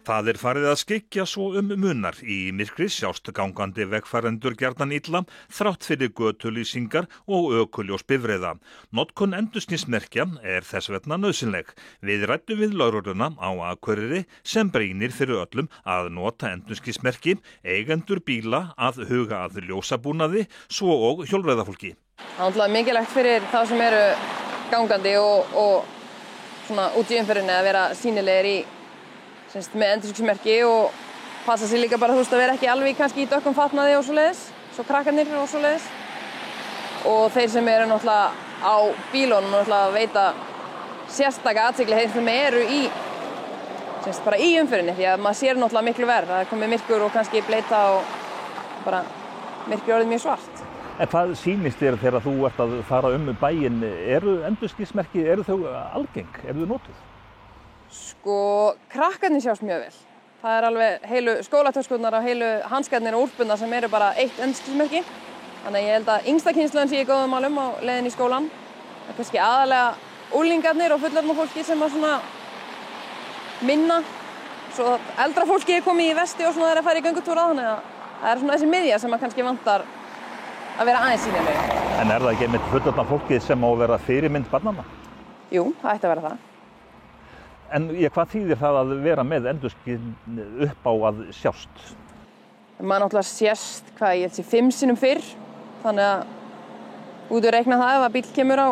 Það farið að skyggja svo munar. Í myrkri sjást gangandi vegfarendur gjarnan illa þrátt fyrir götulýsingar og ökuljós bifreiða. Notkun endurskinsmerkja þess vegna nauðsynleg. Við ræddum við lögregluna á Akureyri sem brýnir fyrir öllum að nota endurskinsmerki, eigendur bíla að huga að ljósabúnaði, svo og hjólreiðafólki. Það er mikilvægt fyrir þá sem eru gangandi og svona út í umferðinni að vera sýnilegir með endurskinsmerki og passa sig líka bara að vera ekki alveg kannski í dökkum fatnaði og svoleiðis, svo krakkarnir og svoleiðis. Og þeir sem eru náttúrulega á bílunum náttúrulega veita sérstaka athygli þeir sem eru bara í umferðinni því að maður sér náttúrulega miklu verð. Það komið myrkur og kannski bleita og bara myrkur orðið mjög svart. En hvað sýnist þér þegar þú ert að fara bæinn? Eru endurskinsmerki, eru þau algeng? Eru þau notuð? Krakkarnir sjást mjög vel. Það alveg heilu skólatöskurnar og heilu hanskarnir og úlpurnar sem eru bara eitt endurskinsmerki. Þannig að ég held að yngsta kynslóðin sé í góðum málum á leiðinni í skólann. Það kannski aðalega unglingarnir og fullorðna fólki sem að svona minna. Svo eldra fólki komið í vesti og svona þeir að fara í göngutúra. Þannig að það svona þessi miðja sem að kannski vantar að vera aðeins sýnileg. En það ekki einmitt fullorðna fólkið sem á að vera fyrirmynd barnanna? Jú, það ætti að vera það. En hvað þýðir það að vera með endurskinn upp á að sjást? Maður náttúrulega sést, ég held 5 sinnum fyrr. Þannig að út að reikna það ef að bíll kemur á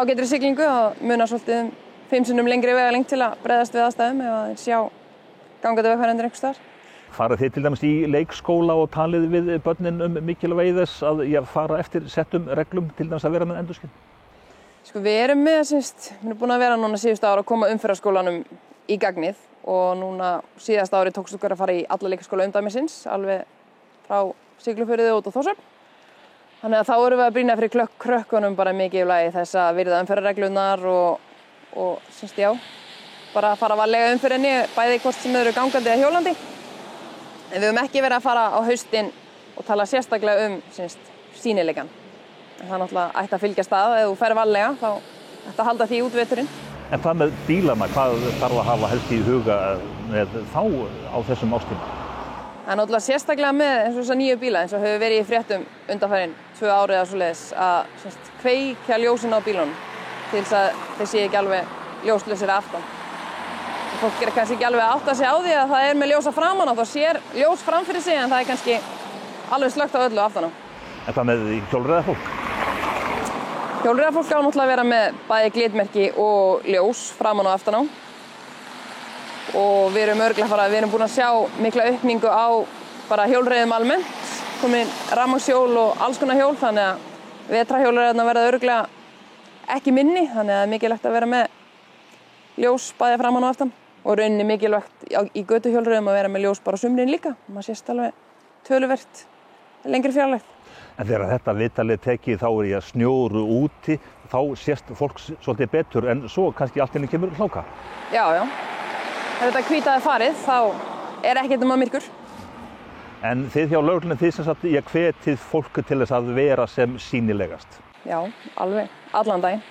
ágætri siglingu og munar svolítið 5 sinnum lengri vegalengd til að bregðast við aðstæðum ef að þeir sjá gangandi vegfarendur einhvers staðar. Farið þið til dæmis í leikskóla og talið við börnin mikilvægi þess að fara eftir settum reglum til dæmis að vera með endurskinn? Við erum með, við erum búin að vera núna síðustu ára að koma umferðarskólanum í gagnið og núna síðasta ári tókst okkur að fara í alla leikskóla umdæmisins, alveg frá Siglufirði út á Þórsöfn. Þannig að þá erum við að brýna fyrir krökkunum bara mikilvægi þess að virða umferðarreglunar og bara að fara varlega umferðinni, bæði hvort sem þau eru gangandi eða hjólandi. En við höfum ekki verið að fara á haustin og tala sérstaklega sýnileikann. Það náttúrulega ætti að fylgjast að, ef þú fer varlega þá ætti að halda því út veturinn. En hvað með bílana, hvað þarf að hafa helst í huga með þá á þessum árstíma? Það náttúrulega sérstaklega með eins og þessa nýju bíla, eins og hefur verið í fréttum undanfarin 2 ár eða svoleiðis að kveikja ljósin á bílunum til þess að þeir séu ekki alveg ljóslausir aftan. Fólk kannski ekki alveg að átta sig á því að það með ljósa framan á, þá sér ljós fram fyrir sig en það kannski alveg slökkt á öllu aftan á. En hvað með hjólreiðafólk? Hjólreiðafólk á náttúrulega að vera með bæði glitmerki og ljós framan og aftan á. Og við erum búin að sjá mikla aukningu á bara hjólreiðum almennt, komin rafmagnshjól og alls konar hjól, þannig að vetrarhjólreiðarnar verða örugglega ekki minni, þannig að það mikilvægt að vera með ljós bæði framan og aftan. Og rauninni mikilvægt í götuhjólreiðum að vera með ljós bara á sumrin líka, maður sést alveg töluvert lengri fjarlægð. En þegar þetta viðtalið tekið þá ég snjóru úti, þá sést fólk svolítið betur en svo kannski allt inni kemur hláka. Já. Ef þetta hvítaði farið þá ekkert myrkur. En þið hjá lögreglunni þið hvetið fólk til þess að vera sem sýnilegast? Já, alveg, allan daginn.